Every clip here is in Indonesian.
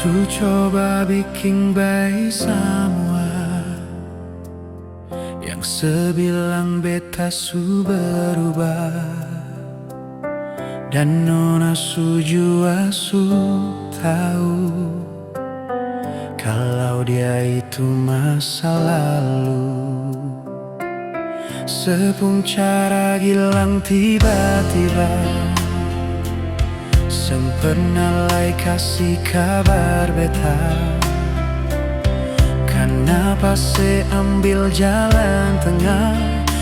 Su coba bikin baik semua yang sebilang beta su berubah, dan nona su jua su tahu kalau dia itu masa lalu. Sepuncara gilang tiba-tiba sempena lai kasih kabar beta. Kenapa se ambil jalan tengah,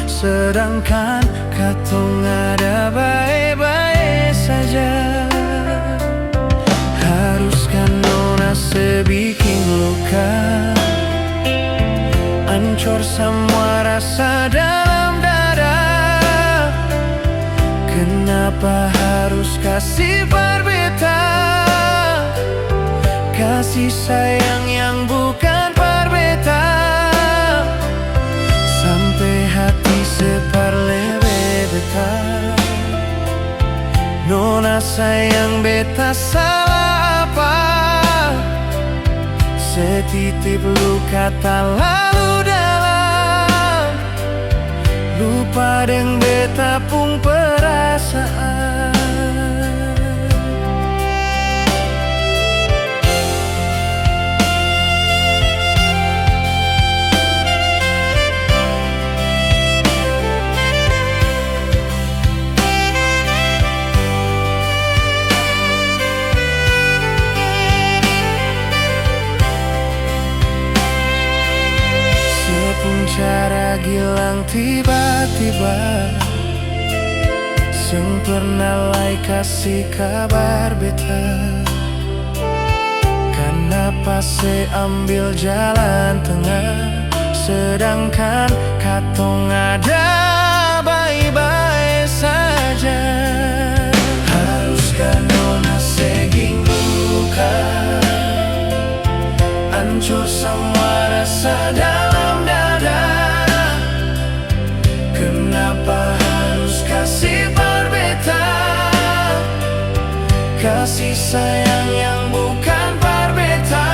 sedangkan katong ada baik-baik saja. Haruskah nona se bikin luka, hancur semua rasa dalam dada? Kenapa harus kasih berbeda, kasih sayang yang bukan berbeda, sampai hati separlebe beta. Nona sayang beta salah apa? Setitip luka tak lalu dalam, lupa deng beta pun perasaan. Cara gilang tiba-tiba sempena lai kasih kabar beta. Kenapa se ambil jalan tengah, sedangkan katong ada baik-baik saja? Haruskah nona seging luka, hancur semua rasa dalam dada? Kenapa harus kasih berbeda, kasih sayang yang bukan berbeda,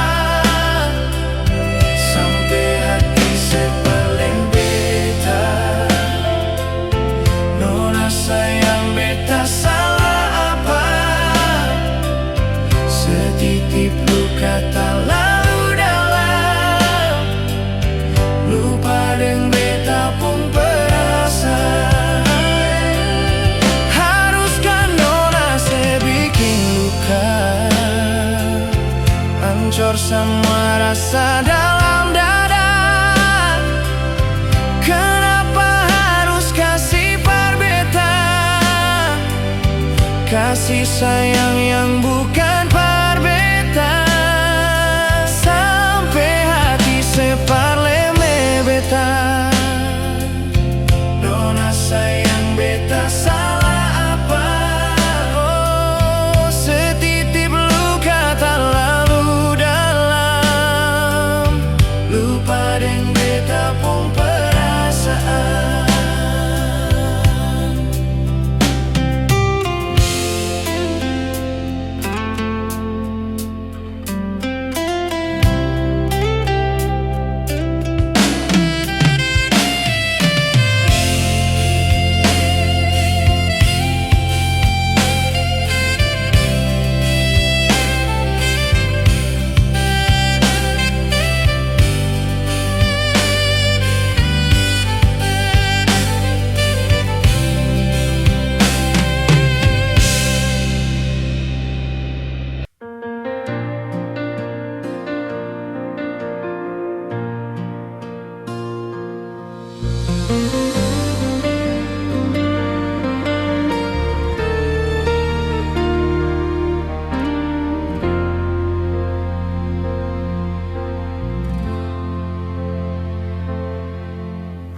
sampai hati sepaling beta. Nona sayang beta salah apa? Setitip luka tak lalu dalam, lupa deng beta pun perasaan. Haruskah nona se bikin luka, hancur semua rasa dalam dada? Kenapa harus kasih berbeda, kasih sayang yang bukan berbeda, sampai hati separleme beta. Nona sayang beta salah apa? Oh, setitip luka tak lalu dalam, lupa deng beta pun perasaan.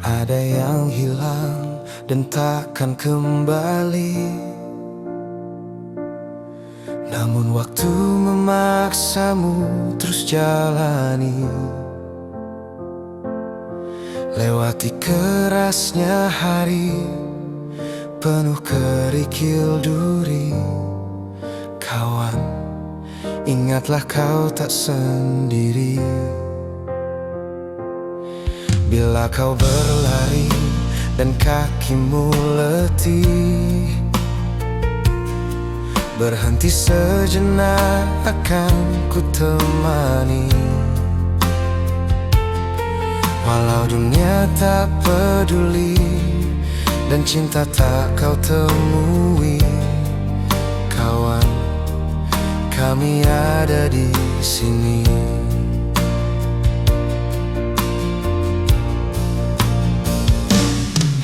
Ada yang hilang dan takkan kembali, namun waktu memaksamu terus jalani. Lewati kerasnya hari penuh kerikil duri, kawan Ingatlah kau tak sendiri. Bila kau berlari dan kakimu letih, berhenti sejenak akan ku temani. Walau dunia tak peduli dan cinta tak kau temui, kawan, kami ada di sini.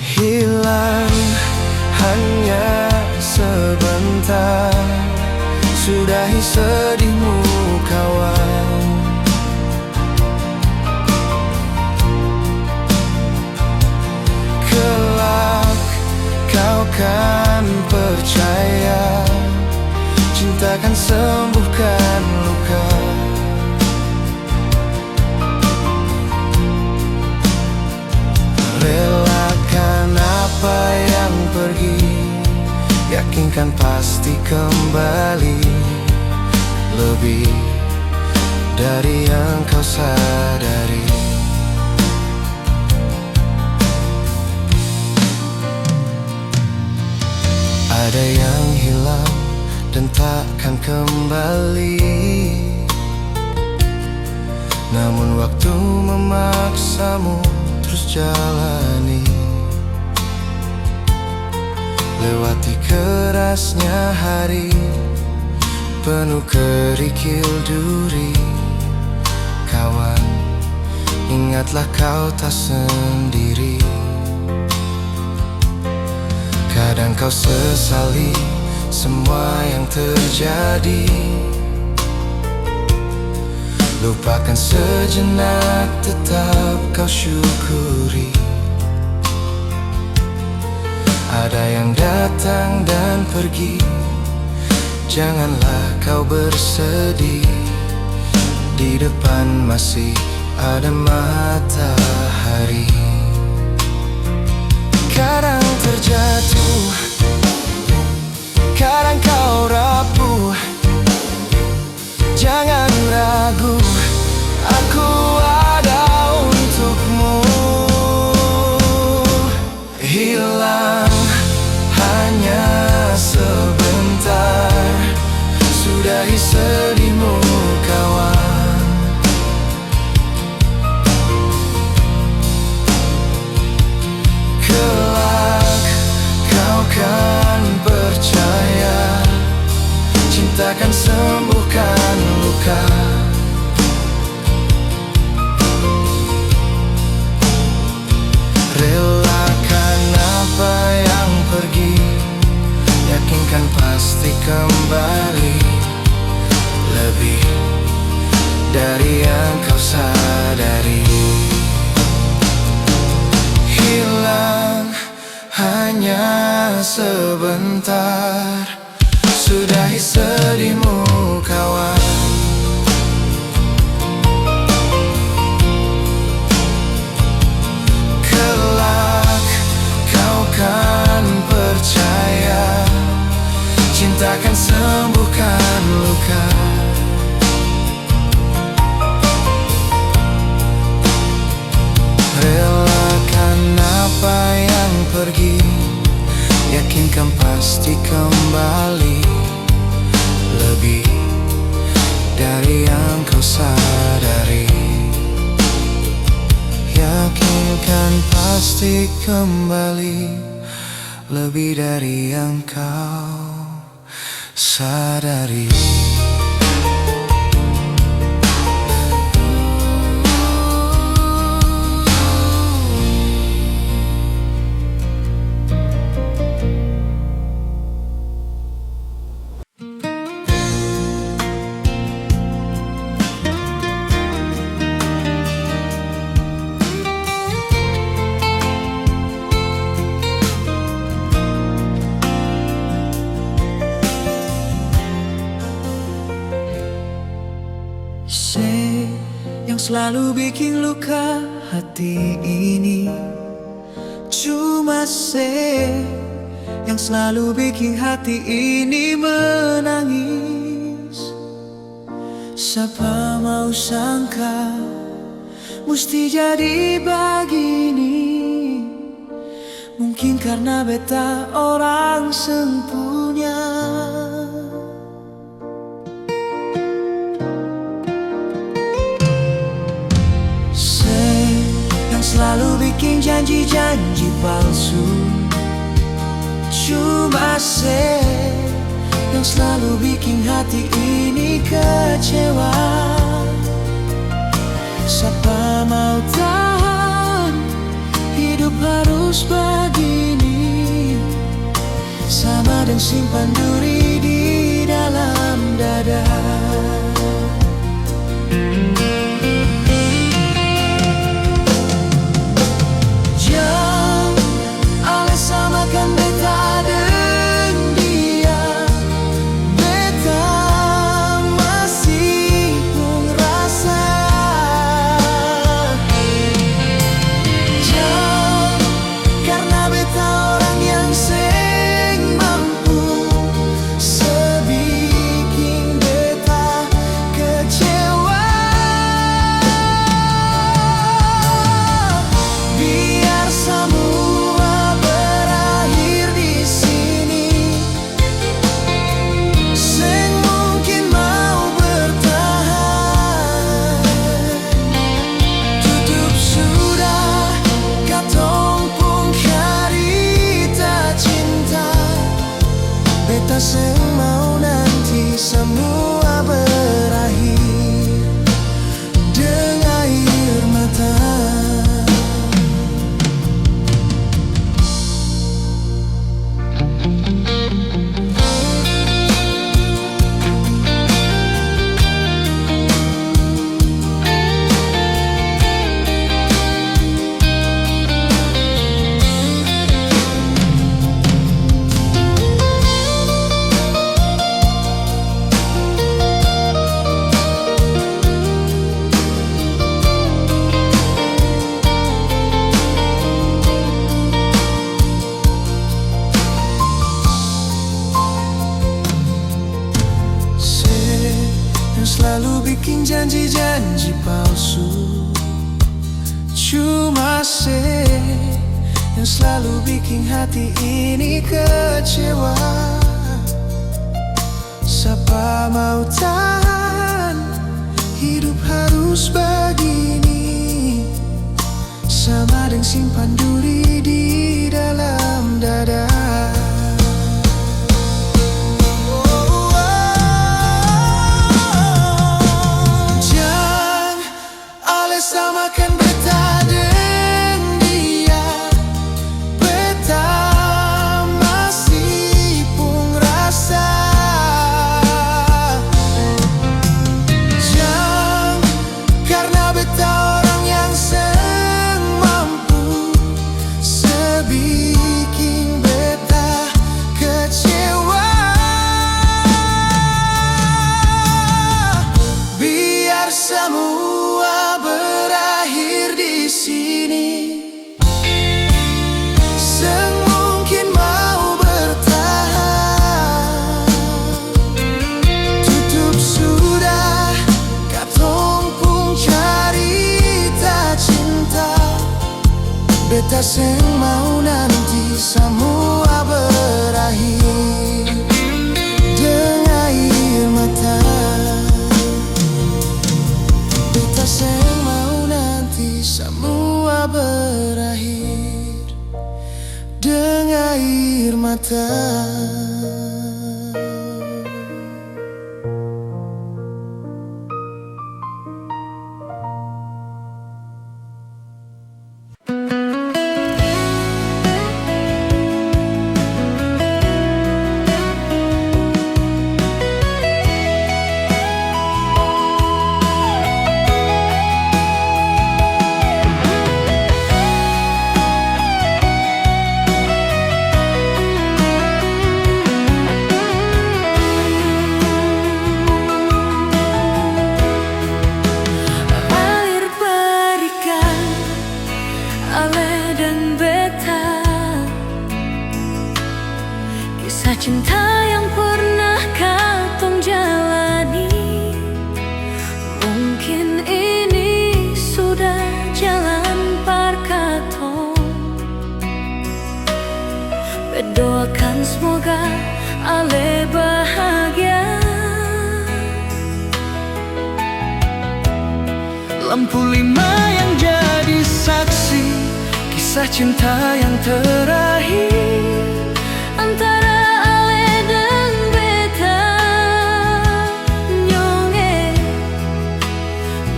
Hilang hanya sebentar, sudahi sedihmu, kawan. Kelak kau kan percaya, cinta kan sembuhkan luka. Relakan apa yang pergi, yakinkan pasti kembali. Lebih dari yang kau sadari. Ada yang hilang dan takkan kembali, namun waktu memaksamu terus jalani. Lewati kerasnya hari, penuh kerikil duri, kawan, ingatlah kau tak sendiri. Kadang kau sesali semua yang terjadi, lupakan sejenak, tetap kau syukuri. Ada yang datang dan pergi, janganlah kau bersedih. Di depan masih ada matahari. Kadang terjatuh, kadang kau rapuh, jangan ragu, aku ada untukmu. Hilang hanya sebentar, sudahi sedihmu, kawan. Kelak kau kan percaya, cinta kan sembuhkan luka. Relakan apa yang pergi, yakinkan pasti kembali. Lebih dari yang kau sadari. Hilang hanya sebentar, sudahi sedihmu, kawan. Kelak kau kan percaya, cinta kan sembuhkan luka. Relakan apa yang pergi, yakinkan pasti kembali. Lebih dari yang kau sadari. Yakinkan pasti kembali. Lebih dari yang kau sadari. Yang selalu bikin luka hati ini, cuma yang selalu bikin hati ini menangis. Siapa mau sangka mesti jadi begini. Mungkin karena beta orang sempunya. Yang selalu bikin janji-janji palsu. Cuma yang selalu bikin hati ini kecewa. Siapa mau tahan hidup harus begini. Sama dan simpan duri di dalam dada. Jangan ale samakan beta dengan dia. Beta masih pun rasa. Jangan karena beta orang yang seng mampu. Sebikin beta kecewa. Biar semua berakhir di sini. Seng mungkin mau bertahan. Tutup sudah katong pun cerita cinta. Beta seng mau nanti semua berakhir dengan air mata. Yang selalu bikin janji-janji palsu. Cuma yang selalu bikin hati ini kecewa. Siapa mau tahan hidup harus begini. Sama dengan simpan duri di dalam dada. Samakan beta dengan dia. Beta masih pun rasa. Jangan karena beta orang yang seng mampu. Sebikin beta kecewa. Biar semua berakhir di sini. Seng mungkin mau bertahan. Tutup sudah katong pun cerita cinta. Beta seng mau nanti semua berakhir dengan air mata. Beta seng mau nanti semua berakhir dengan air mata. Cinta yang pernah katong jalani ale bahagia. Lampu 5 yang jadi saksi kisah cinta yang terakhir Antara ale dan beta nyonge.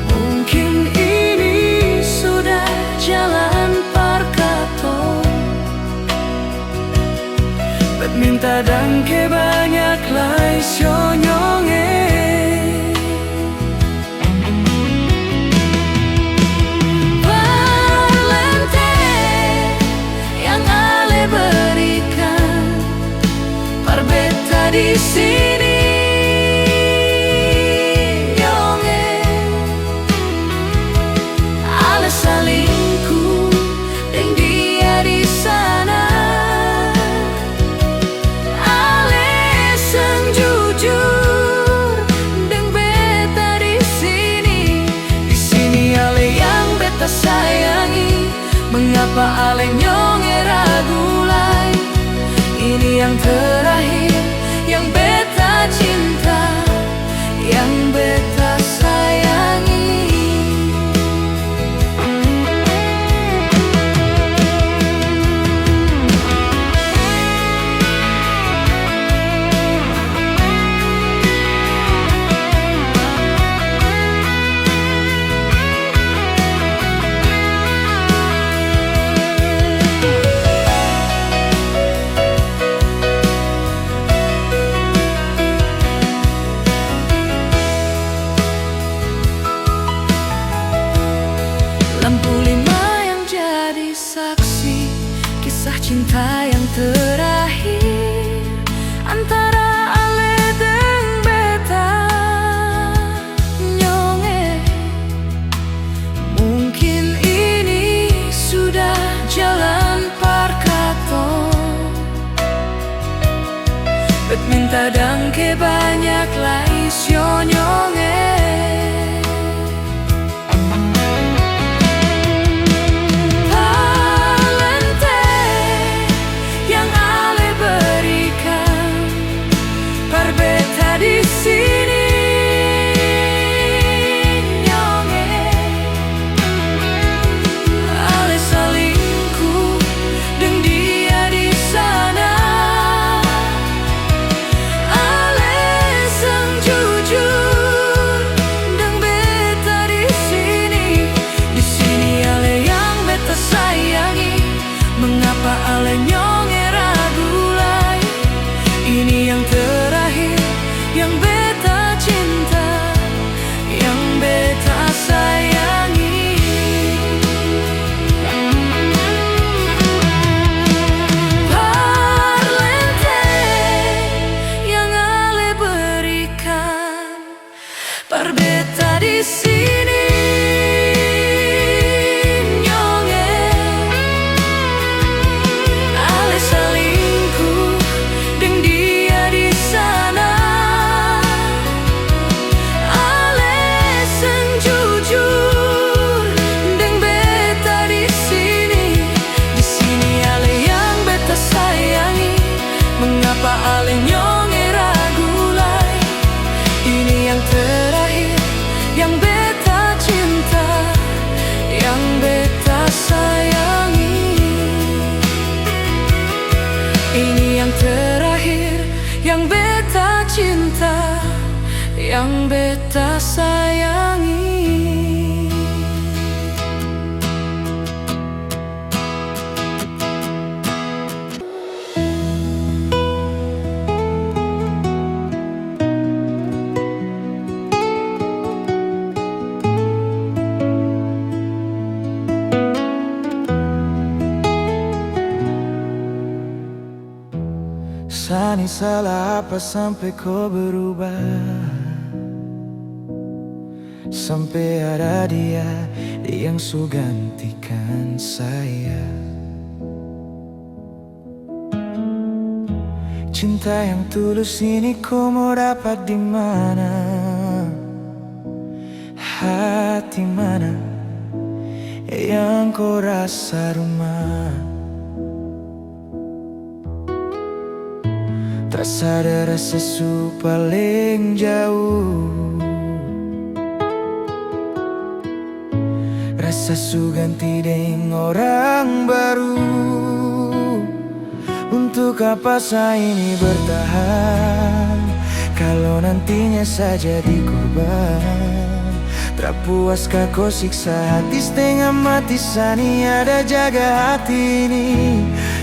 Mungkin ini sudah jalan parkato. Bet minta dan ke banyak lai nyonge. Parlente yang ale berikan, parbeta di sini nyonge. Ale salingku dan dia di sana. Ale sang jujur dan beta di sini. Di sini ale yang beta sayangi. Mengapa ale nyonge ragu lai? Ini yang terakhir, yang beta cinta, yang beta sayangi. Lampu 5 yang jadi saksi kisah cinta yang terakhir antara ale dan beta nyonge. Mungkin ini sudah jalan parkato. Bet minta dan ke banyak lai nyonge. Parlente yang ale berikan, Parbeta di sini nyonge. ale salingku dan dia di sana. Ale sang jujur dan beta di sini. Di sini ale yang beta sayangi. Mengapa ale nyonge ragu lai? Ini yang terakhir, yang beta cinta, yang beta sayangi. Parlente yang ale berikan, Parbeta di sini nyonge. Ale salingku dan dia di sana. ale sang jujur dan beta di sini. Di sini ale yang beta sayangi. Mengapa ale nyonge ragu lai? Ini yang terakhir, yang beta cinta, yang beta sayangi. Ini yang terakhir, yang beta cinta, yang beta sayangi. Sani salah apa sampai kau berubah? Sampai ada dia yang su gantikan saya. Cinta yang tulus ini kau mau dapat di mana? Hati mana yang kau rasa rumah? Terasa ada rasa su paling jauh. Rasa su ganti deng orang baru. Untuk apa saya ini bertahan kalau nantinya saja dikorban? Tak puaskah kau siksa hati setengah mati, sani ada jaga hati ini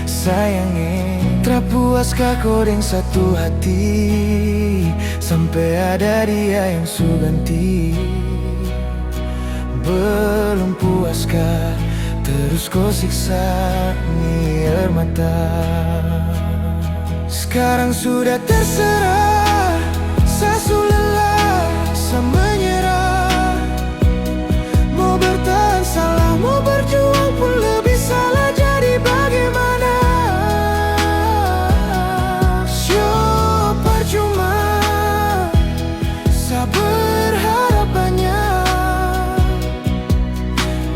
sayangnya. Tak puaskah kau dengan satu hati sampai ada dia yang su ganti? Belum puaskah terus kau siksa ni air mata? Sekarang sudah terserah, saya su lelah, saya menyerah. Mau bertahan salah, mau berjuang pun lebih salah. Jadi bagaimana? Syok percuma, saya berharap banyak.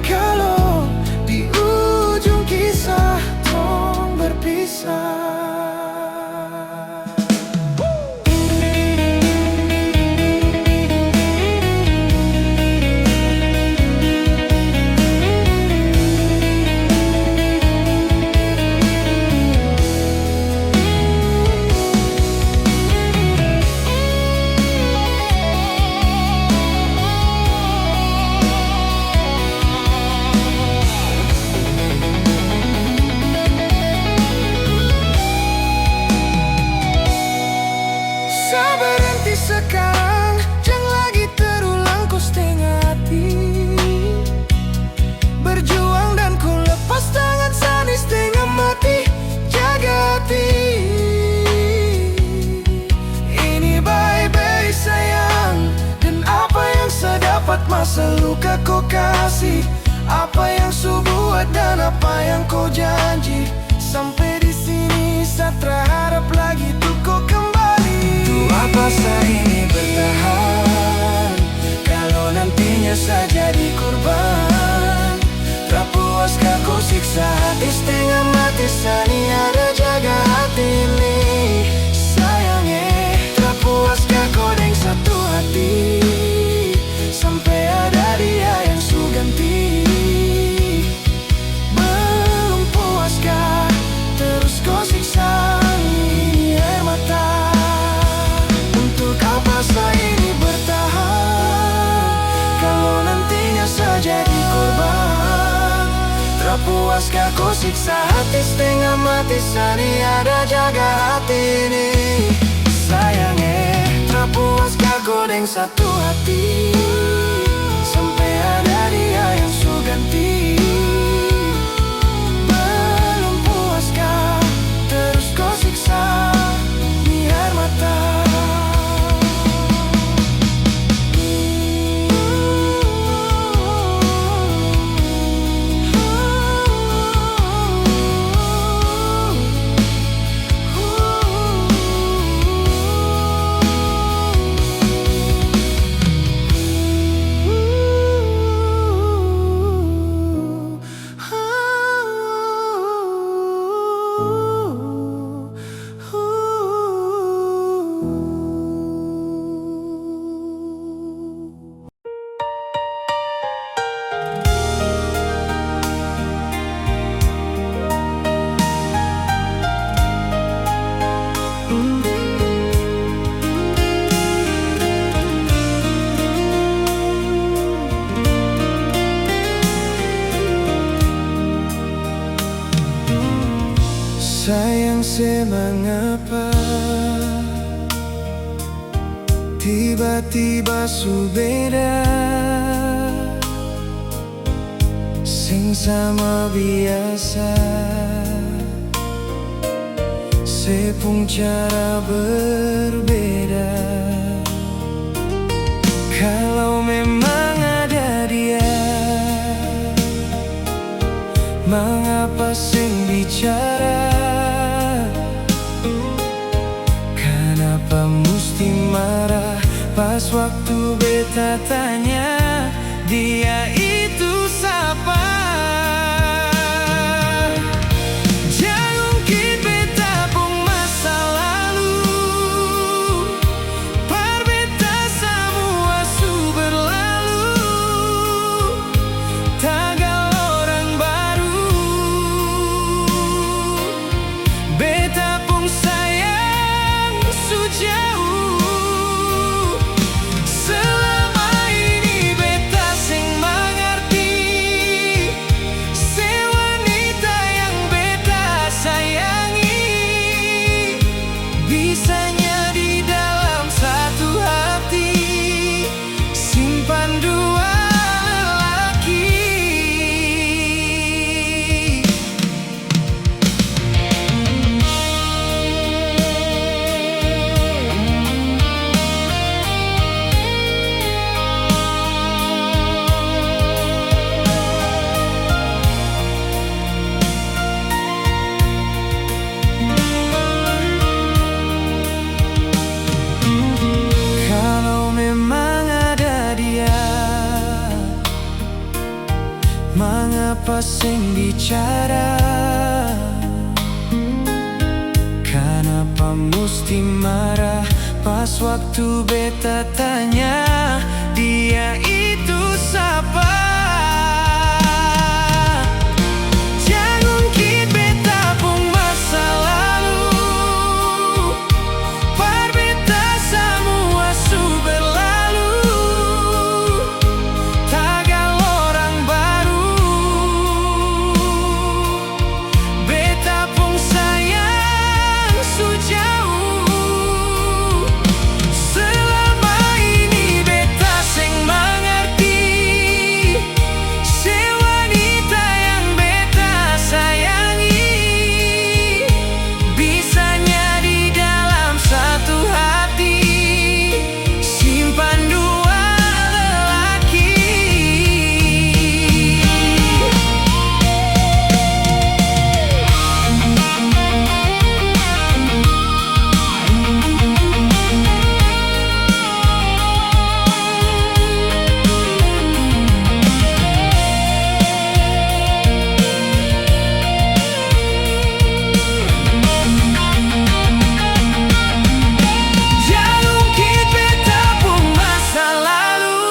Kalau di ujung kisah tong berpisah. Berhenti sekarang, jangan lagi terulang kau setengah hati. Berjuang dan ku lepas tangan sani setengah mati. Jaga hati ini baik-baik sayang. Dan apa yang saya dapat masa luka kau kasih? Apa yang su buat dan apa yang kau janji? Sampai di sini saya terharap lagi tuh kau kembali. Apa saya ini bertahan kalau nantinya saya jadi korban? Tak puaskah kau siksa hati setengah mati, sani ada jaga hati ini sayangnya. Tak puaskah kau dengan satu hati sampai ada dia yang su ganti? Belum puaskah terus kau siksa ini air mata? Saya ini bertahan kalau nantinya saya jadi korban. Tak puaskah kau siksa hati setengah mati, sani ada jaga hati ini sayangnya. Tak puaskah kau dengan satu hati sampai ada dia yang su ganti? Belum puaskah terus kau siksa ni air mata? Sayang semangapa tiba-tiba su beda, sing sama biasa sepung cara berbeda. Kalau memang ada dia, mengapa sing bicara? Kenapa mesti marah pas waktu beta tanya dia itu siapa? Jangan ungkit beta pun masa lalu. Bisanya di dalam satu hati simpan dua lelaki. Kalau memang ada dia, mengapa sing bicara? Kenapa mesti marah pas waktu beta tanya dia itu siapa? Jangan kit beta pun masa lalu, par beta semua su berlalu, tagal orang baru. Beta pun sayang su jauh, selama ini beta seng mengerti si wanita yang beta sayangi. Bisanya di dalam satu hati simpan dua lelaki. Jangan kit beta pun masa lalu,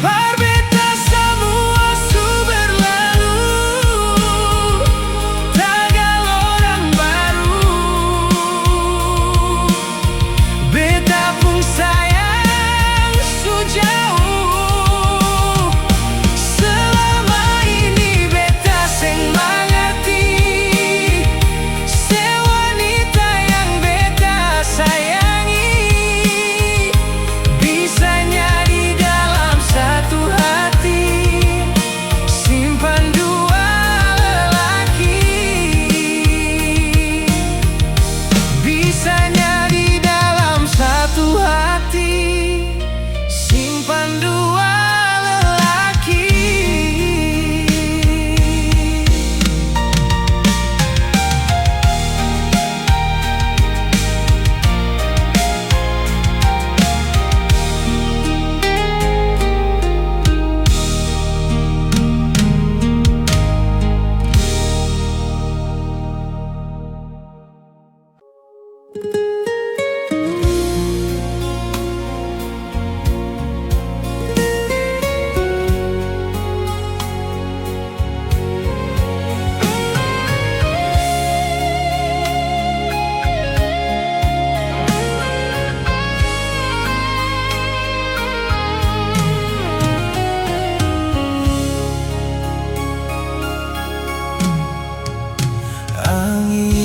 par beta semua su berlalu, tagal orang baru. Beta pun sayang su jauh, selama ini beta seng mengerti si wanita yang beta sayangi. Bisanya di dalam satu hati simpan dua lelaki. Bisanya di dalam satu hati simpan dua lelaki.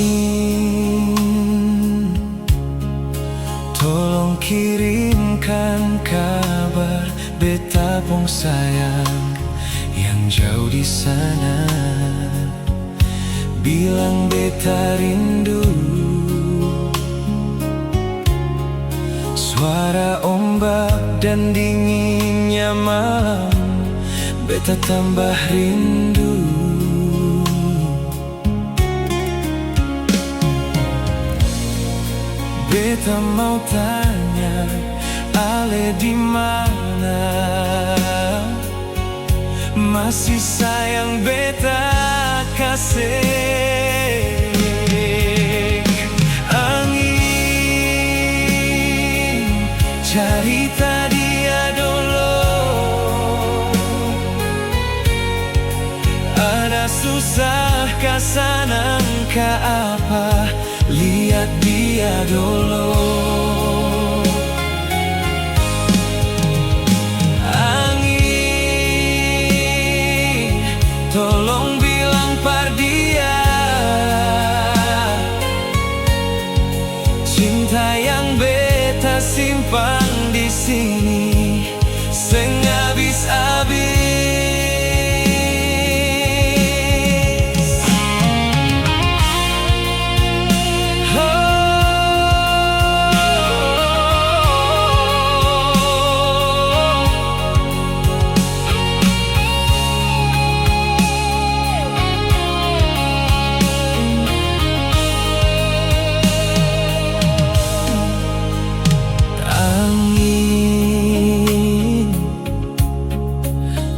Angin, tolong kirimkan kabar beta pong sayang yang jauh di sana. Bilang beta rindu suara ombak dan dinginnya malam. Beta tambah rindu. Beta mau tanya, Ale di mana? Masih sayang beta kasih. Angin, cerita dia dulu. Ada susah kasana ke apa? Lihat dia dulu. Angin, tolong bilang par dia simpan di sini habis. Angin,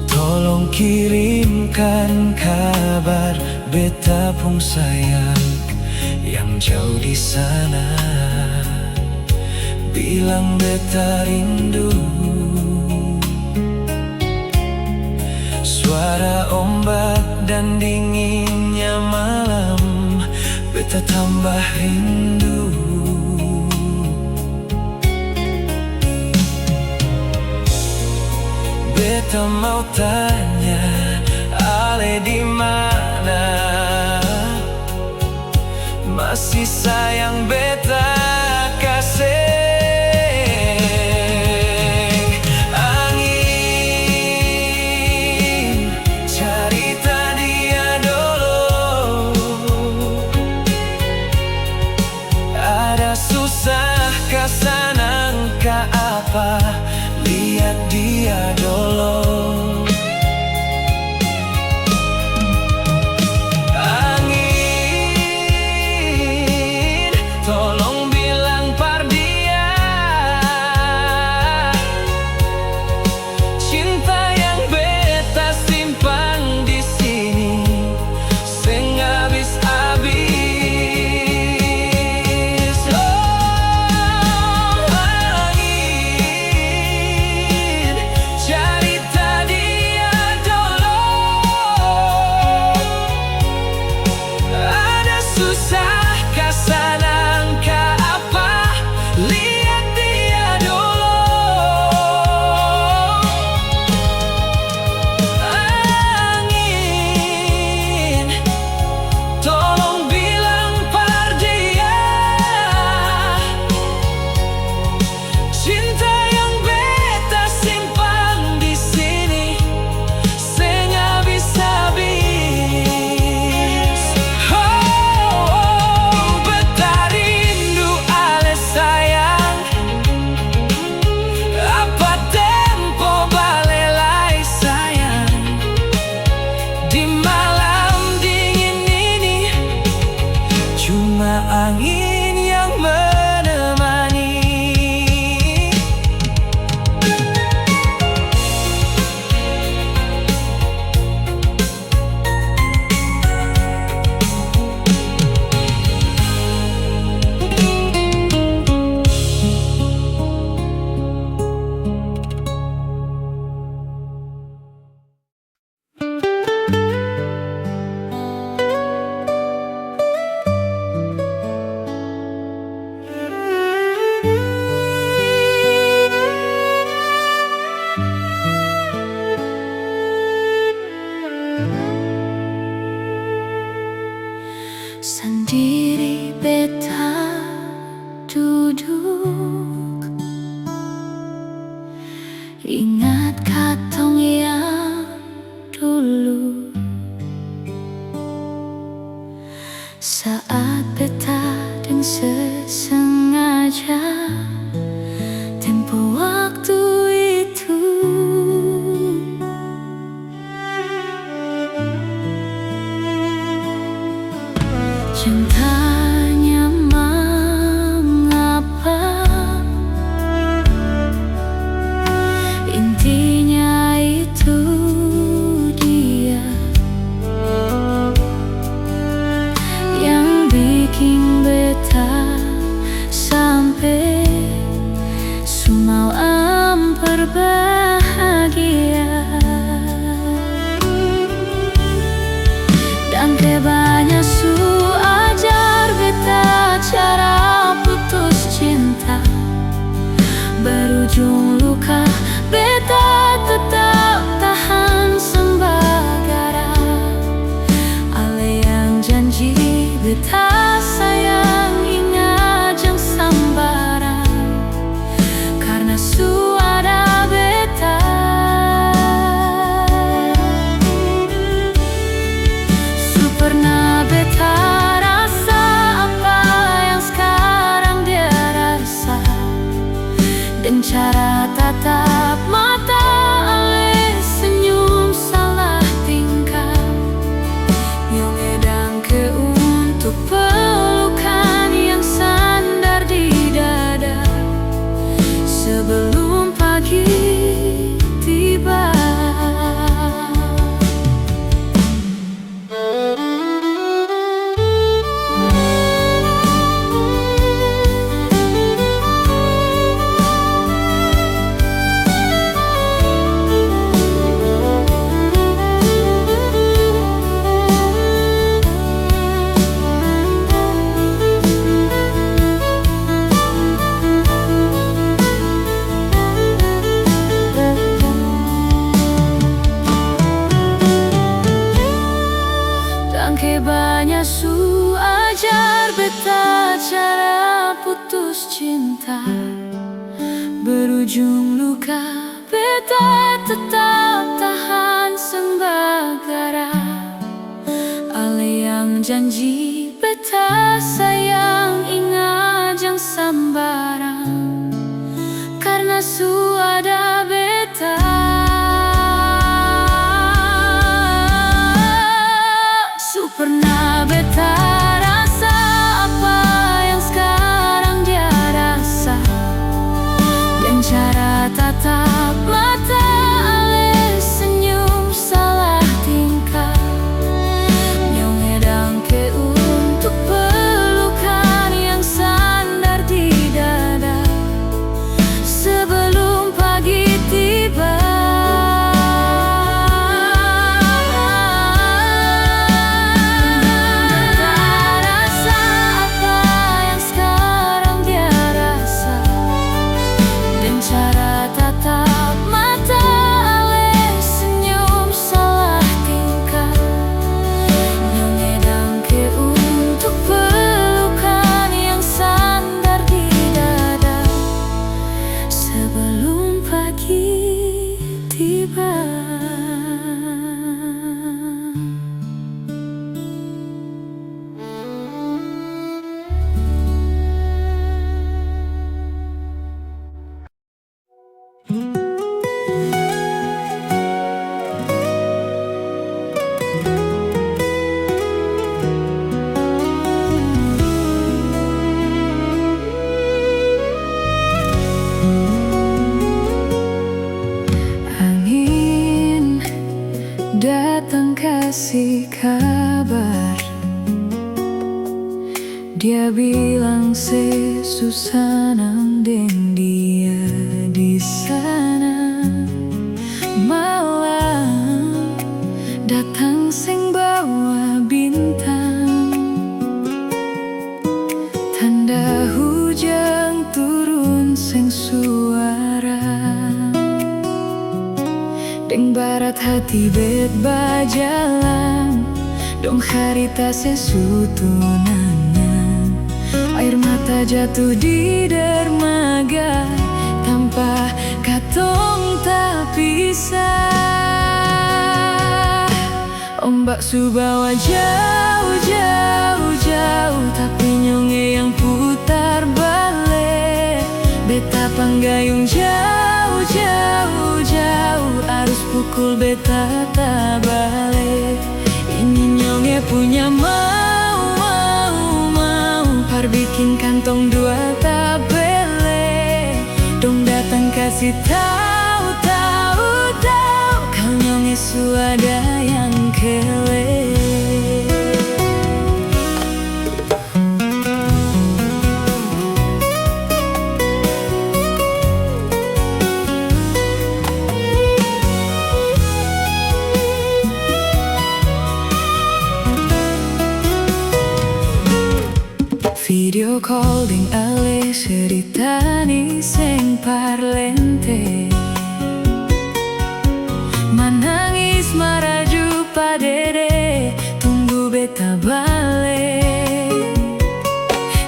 tolong kirimkan kabar beta pung sayang yang jauh di sana. Bilang beta rindu. Suara ombak dan dinginnya malam, beta tambah rindu. Beta mau tanya, ale di mana? Masih sayang beta kasih. Angin, cerita dia dulu. Ada susah kesanang ke apa? Lihat dia dulu. Angin, tolong bilang par dia cinta yang beta simpan di sini sing habis-habis. Oh, angin, cerita dia dulu. Ada susah kesanang ke apa? Lihat dia dulu. Angin, tolong bilang par dia cinta yang beta simpan di sini sing habis-habis. Oh, beta rindu ale sayang. Apa tempo balelai sayang di malam dingin ini? Cuma angin yang menemani. Sendiri beta duduk, ingat katong yang dulu. Saat beta deng sesengaja tempo waktu itu. Cintanya mengapa? Intinya itu dia yang bikin beta sampai mata berujung luka, beta tetap tahan sembagara. Ale yang janji beta sayang ingat jang sambarang, karena su ada beta. Su pernah beta rasa apa yang sekarang dia rasa, dan cara tatap mata ale senyum salah tingkah. Nyong edang ke untuk pelukan yang sandar di dada sebelum pagi tiba. Angin datang kasih kabar, dia bilang susah nang deng dia di sana. Malam datang sing bawa bintang, tanda hujan turun sing suara. Deng barat hati bet bajalan, dong harita sesutunangan. Air mata jatuh di dermaga, tanpa katong tak pisah. Ombak su bawa jauh, jauh, jauh, tapi nyonge yang putar balik. Beta panggayung jauh, jauh, jauh, arus pukul beta tak balik. Ini nyonge punya mau, par bikin kantong dua tak bele. Dong datang kasih tahu, kal nyonge su ada yang kele. Video calling ale ceritani seng parlente, manangis maraju padede, tunggu beta balik.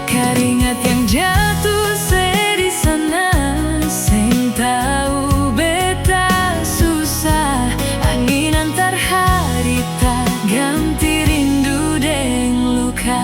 Keringat yang jatuh di sana, seng tahu beta susah. Angin antar harita ganti rindu deng luka.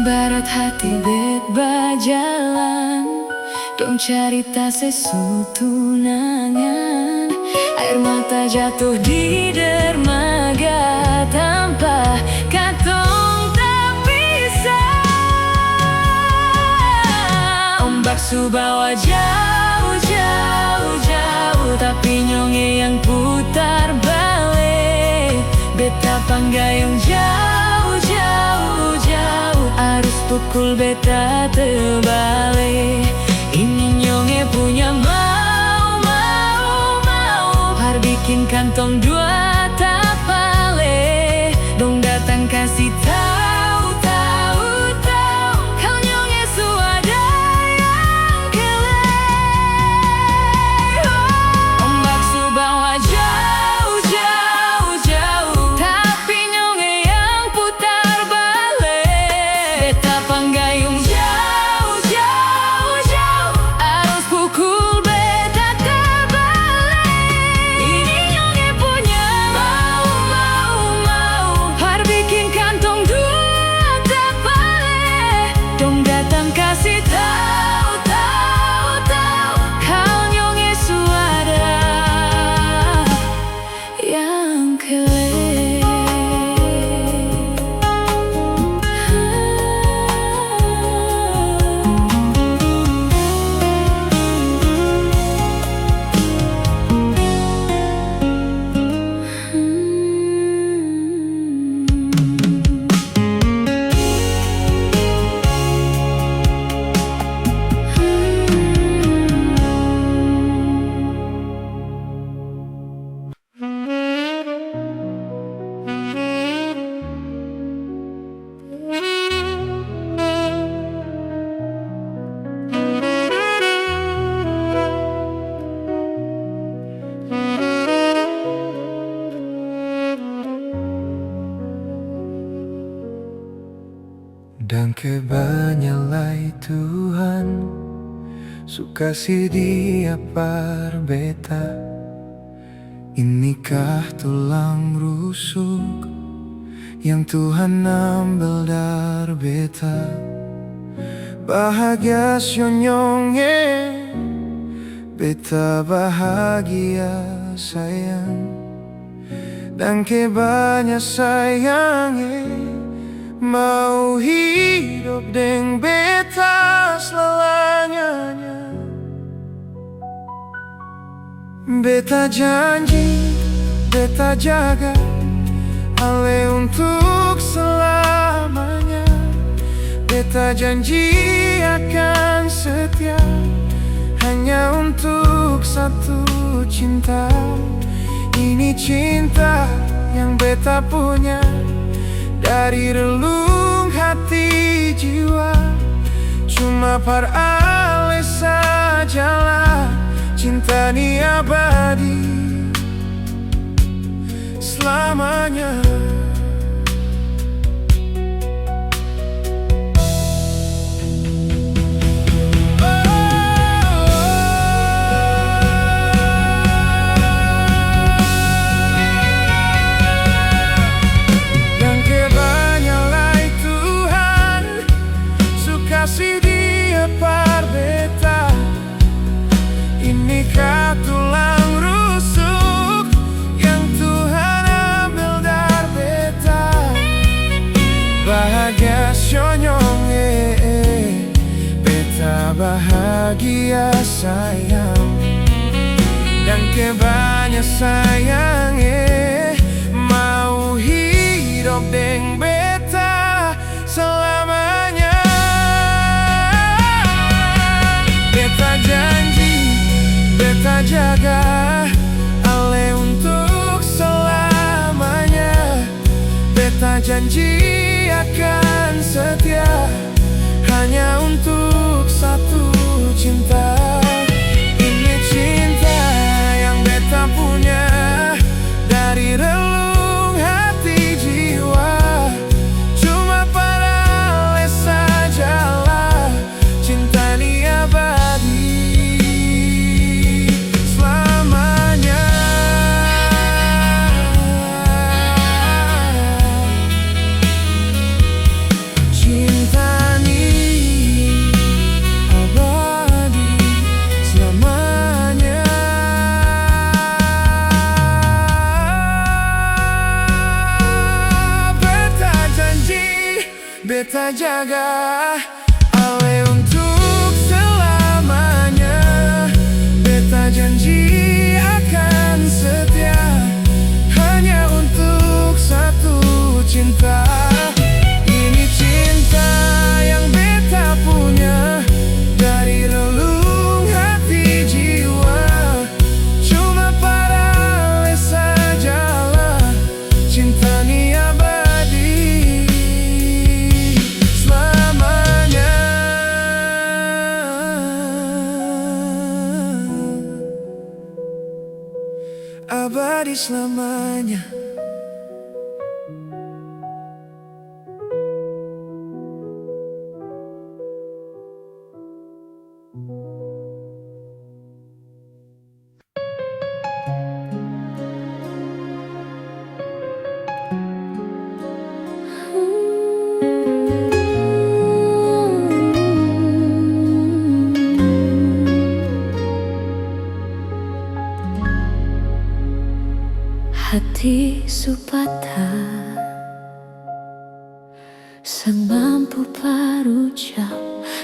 Barat hati bet bajalan, dong carita sesutunangan. Air mata jatuh di dermaga, tanpa katong tak pisah. Ombak su bawa jauh, jauh, jauh, tapi nyonge yang putar balik. Beta panggayung jauh, jauh, jauh, arus pukul beta terbalik. Ini nyonge punya mau, har bikin kantong dua tak balik. Dong datang kasih tahu. Dan kebanyalah Tuhan suka si dia par beta. Inikah tulang rusuk yang Tuhan ambil dari beta? Bahagia syonyonge, beta bahagia sayang. Dan kebanyak sayange, mau hidup deng beta selamanya. Beta janji, beta jaga ale untuk selamanya. Beta janji akan setia hanya untuk satu cinta. Ini cinta yang beta punya dari relung hati jiwa. Cuma par ale sajalah cinta ni abadi selamanya. Dan kebanyalah Tuhan suka si dia par beta. Inikah tulang rusuk yang Tuhan ambil dari beta? Bahagia syonyonge, beta bahagia sayang. Dan kebanyak sayange, mau hidup deng beta selamanya. Beta janji, beta jaga ale untuk selamanya. Beta janji akan setia hanya untuk satu cinta. Ini cinta yang beta punya dari relung hati jiwa. Cuma pada ale sajalah cinta ni abadi selamanya. Cinta ni abadi selamanya. Beta janji, beta jaga ale untuk selamanya. Beta janji akan setia hanya untuk satu cinta. Ini cinta yang beta punya dari relung hati jiwa. Cuma pada ale sajalah cinta ni abadi selamanya. Abadi selamanya. Hati supata sang mampu parucap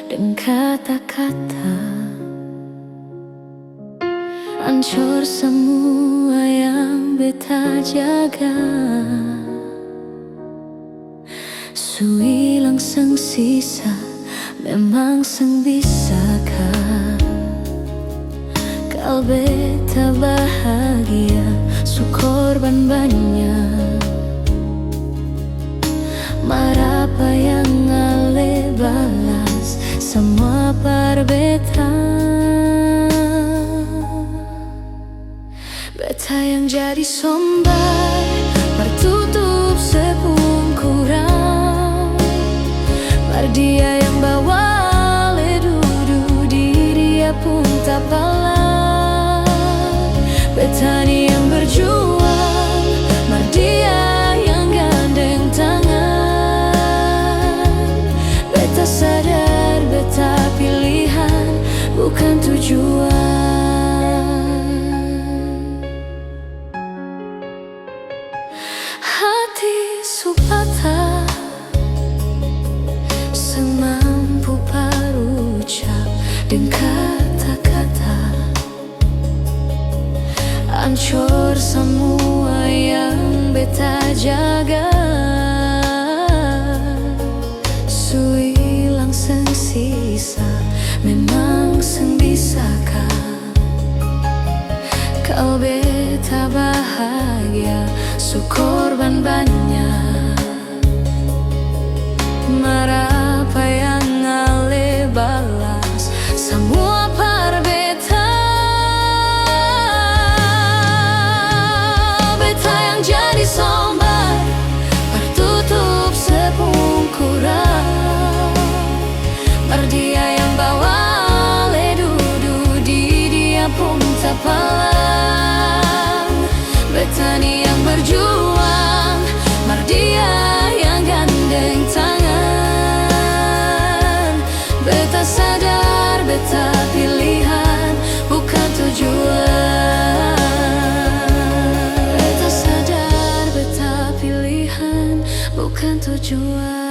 dengan kata-kata. Hancur semua yang beta jaga. Suilang sang sisa memang sang bisakah kau beta bahagia su korban banyak. Marapa yang ale balas semua par beta. Beta yang jadi sombai tertutup sepung kurang. Mar supata semampu parucap dan kata-kata hancur semua yang beta jaga. Sui lang seng sisa, memang seng bisakah kau beta bahagia, su korban banyak. Marah apa yang ale balas semua par beta. Beta yang jadi sombar, tertutup sepungkuran. Mar dia yang bawa ale duduk di dia pun tak palang. Beta ni yang berjuang, mar dia yang gandeng tangan. Beta sadar, beta pilihan bukan tujuan. Beta sadar, beta pilihan bukan tujuan.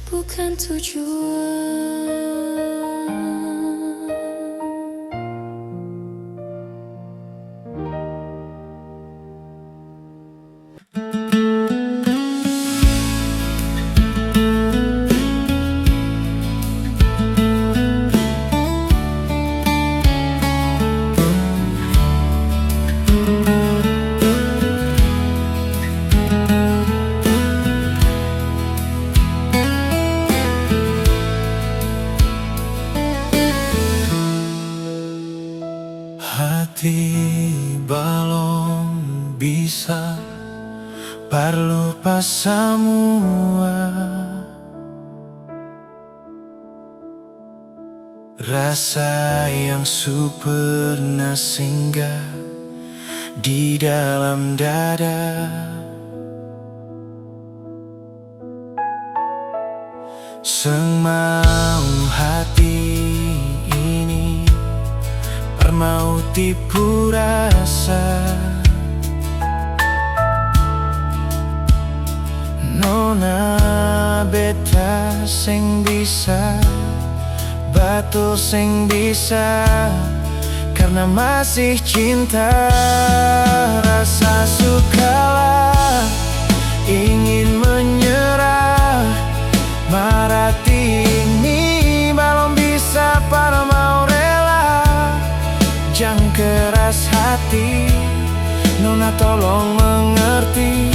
Bukan tujuan. Hati belum bisa berlupa semua rasa yang pernah singgah di dalam dada. Semau hati ini mau tipu rasa, nona beta sing bisa, batul sing bisa, karena masih cinta. Rasa sukalah ingin menyerah, marati ini belum bisa pada mau rela. Jangan keras hati, nona tolong mengerti.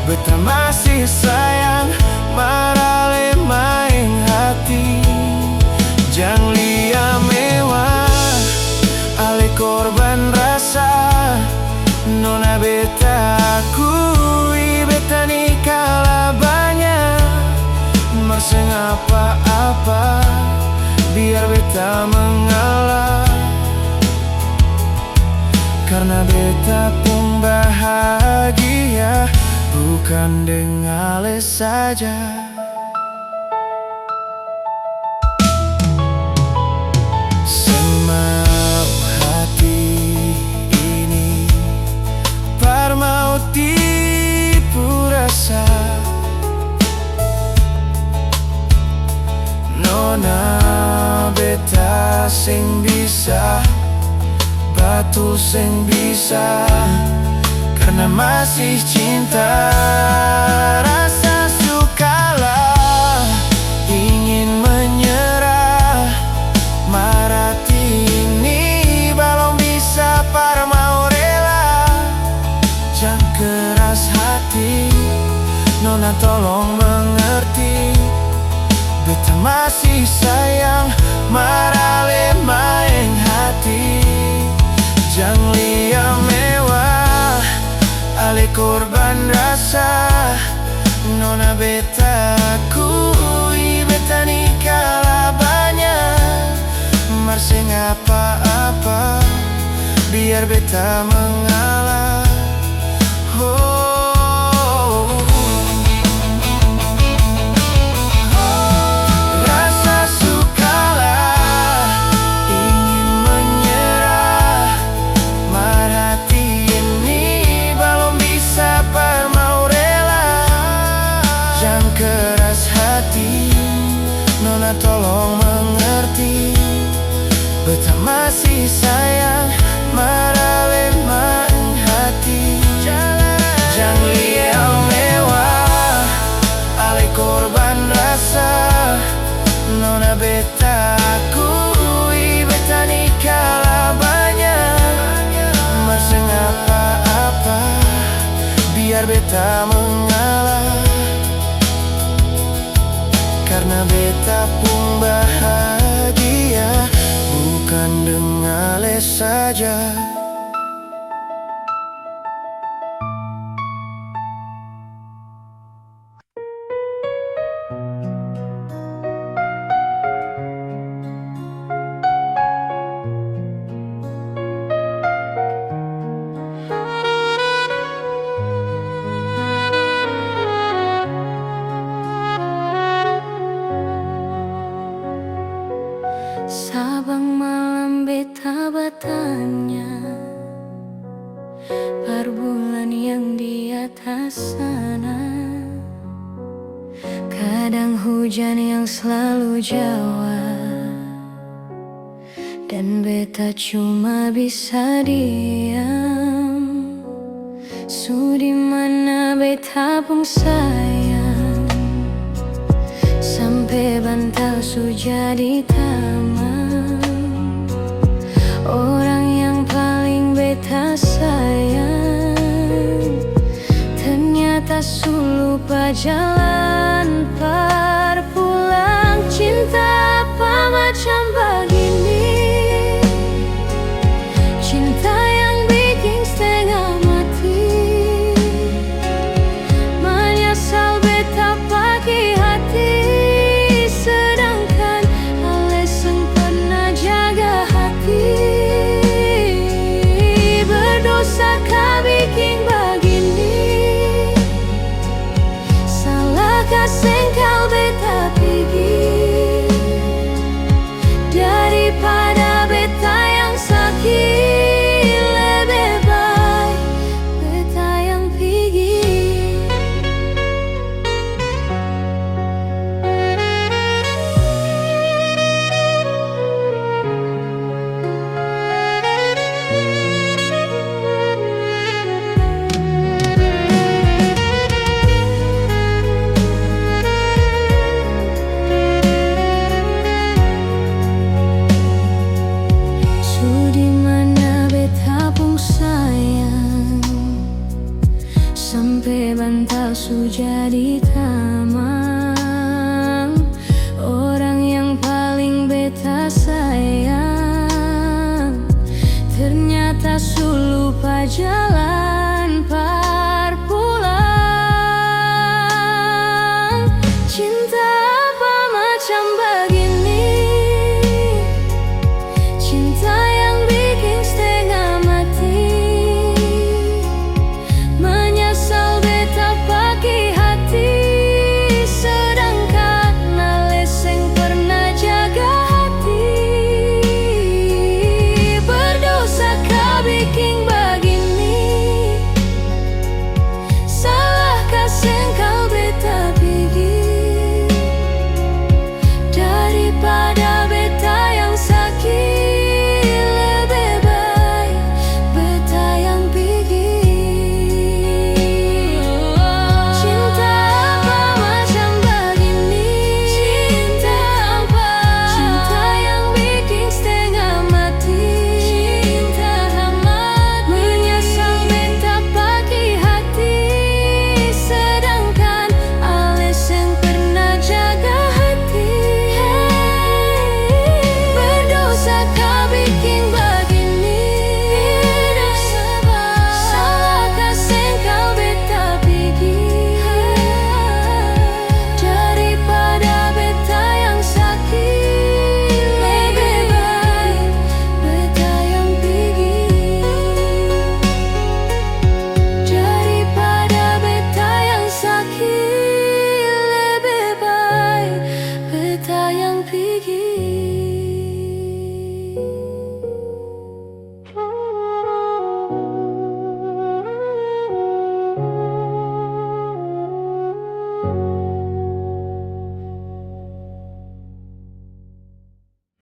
Beta masih sayang, marale main hati. Jangan lia mewah, ale korban rasa. Nona beta akui, beta ni kalah banyak. Merseng apa-apa, biar beta mengalah. Karena beta pun bahagia, bukan bukan dengar saja. Semau hati ini parmau tipu rasa, nona beta sing bisa, batu sing bisa, karena masih cinta. Rasa sukalah ingin menyerah, marati ini belum bisa para mau rela. Jangan keras hati, nona tolong mengerti, beta masih sayang, marale main hati. Jangan lihat mewah, ale korban rasa, nona beta akui, beta nikah banyak, marseng apa-apa, biar beta mengalah. Rasa sukalah ingin menyerah, marati ini belum bisa permau rela. Jangan keras hati, nona tolong mengerti, beta masih sayang, marale main hati. Jangan lihat mewah, ale korban rasa, nona beta akui, beta nikah banyak, marseng apa-apa, biar beta mengalah. Karena beta pun bahagia, bukan dengar saja. Sabang malam beta bertanya, per bulan yang di atas sana, kadang hujan yang selalu jawab, dan beta cuma bisa diam. Sudi mana beta pun sayang, sampai bantal su jadi taman. Orang yang paling beta sayang, ternyata su lupa jalan perpulang. Cinta apa macam begini, cinta yang bikin setengah mati. Menyesal beta pakai hati, sedangkan alasan pernah jaga hati. Berdosa kah bikin begini, salahkah seng